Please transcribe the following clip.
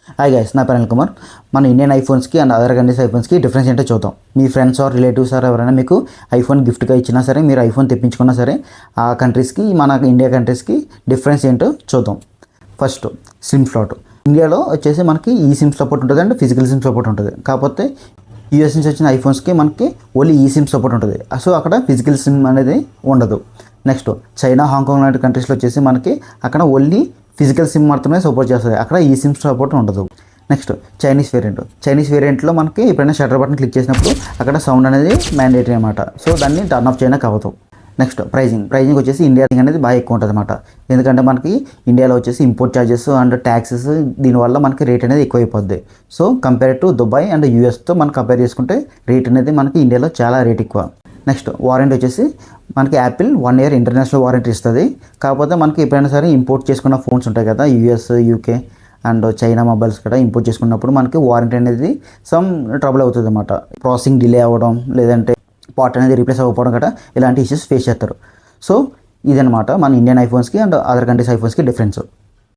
Hi guys, నా పేరు అనిల్ కుమార్. మన ఇండియన్ ఐఫోన్స్కి అండ్ అదర్ కంట్రీస్ ఐఫోన్స్కి డిఫరెన్స్ ఏంటో చూద్దాం. మీ ఫ్రెండ్స్ ఆర్ రిలేటివ్స్ ఆర్ ఎవరైనా మీకు ఐఫోన్ గిఫ్ట్గా ఇచ్చినా సరే, మీరు ఐఫోన్ తెప్పించుకున్నా సరే, ఆ కంట్రీస్కి మన ఇండియా కంట్రీస్కి డిఫరెన్స్ ఏంటో చూద్దాం. First SIM slot. ఇండియాలో వచ్చేసి మనకి ఈ సిమ్ సపోర్ట్ ఉంటుంది అండ్ ఫిజికల్ సిమ్ సపోర్ట్ ఉంటుంది. కాకపోతే యూఎస్ నుంచి వచ్చిన ఐఫోన్స్కి మనకి ఓన్లీ ఈ సిమ్ సపోర్ట్ ఉంటుంది. సో అక్కడ ఫిజికల్ సిమ్ అనేది ఉండదు. నెక్స్ట్ చైనా, హాంకాంగ్ లాంటి కంట్రీస్లో వచ్చేసి మనకి అక్కడ ఓన్లీ ఫిజికల్ సిమ్ మాత్రమే సపోర్ట్ చేస్తుంది. అక్కడ ఈ సిమ్ సపోర్ట్ ఉండదు. నెక్స్ట్ చైనీస్ వేరియంట్లో మనకి ఎప్పుడైనా షట్టర్ బటన్ క్లిక్ చేసినప్పుడు అక్కడ సౌండ్ అనేది మ్యాండేటరీ అనమాట. సో దాన్ని టర్న్ ఆఫ్ చేయడానికి అవ్వదు. నెక్స్ట్ ప్రైజింగ్ వచ్చేసి ఇండియా అనేది బాగా ఎక్కువ ఉంటుంది అనమాట. ఎందుకంటే మనకి ఇండియాలో వచ్చేసి ఇంపోర్ట్ ఛార్జెస్ అండ్ ట్యాక్సెస్, దీనివల్ల మనకి రేట్ అనేది ఎక్కువ అయిపోద్ది. So compare to Dubai and యూఎస్తో మనం కంపేర్ చేసుకుంటే రేట్ అనేది మనకి ఇండియాలో చాలా రేట్ ఎక్కువ. నెక్స్ట్ వారంటీ వచ్చేసి మనకి యాపిల్ 1 year ఇంటర్నేషనల్ వారంటీ ఇస్తుంది. కాకపోతే మనకి ఎప్పుడైనా సరే ఇంపోర్ట్ చేసుకున్న ఫోన్స్ ఉంటాయి కదా, US, UK and China mobiles కూడా ఇంపోర్ట్ చేసుకున్నప్పుడు మనకి వారంటీ అనేది సమ్ ట్రబుల్ అవుతుంది అన్నమాట. ప్రాసెసింగ్ డిలే అవ్వడం, లేదంటే పార్ట్ అనేది రీప్లేస్ అవ్వకపోవడం కదా, ఇలాంటి ఇష్యూస్ ఫేస్ చేస్తారు. సో ఇదనమాట మన ఇండియన్ ఐఫోన్స్కి అండ్ అదర్ కంట్రీస్ ఐఫోన్స్కి డిఫరెన్స్.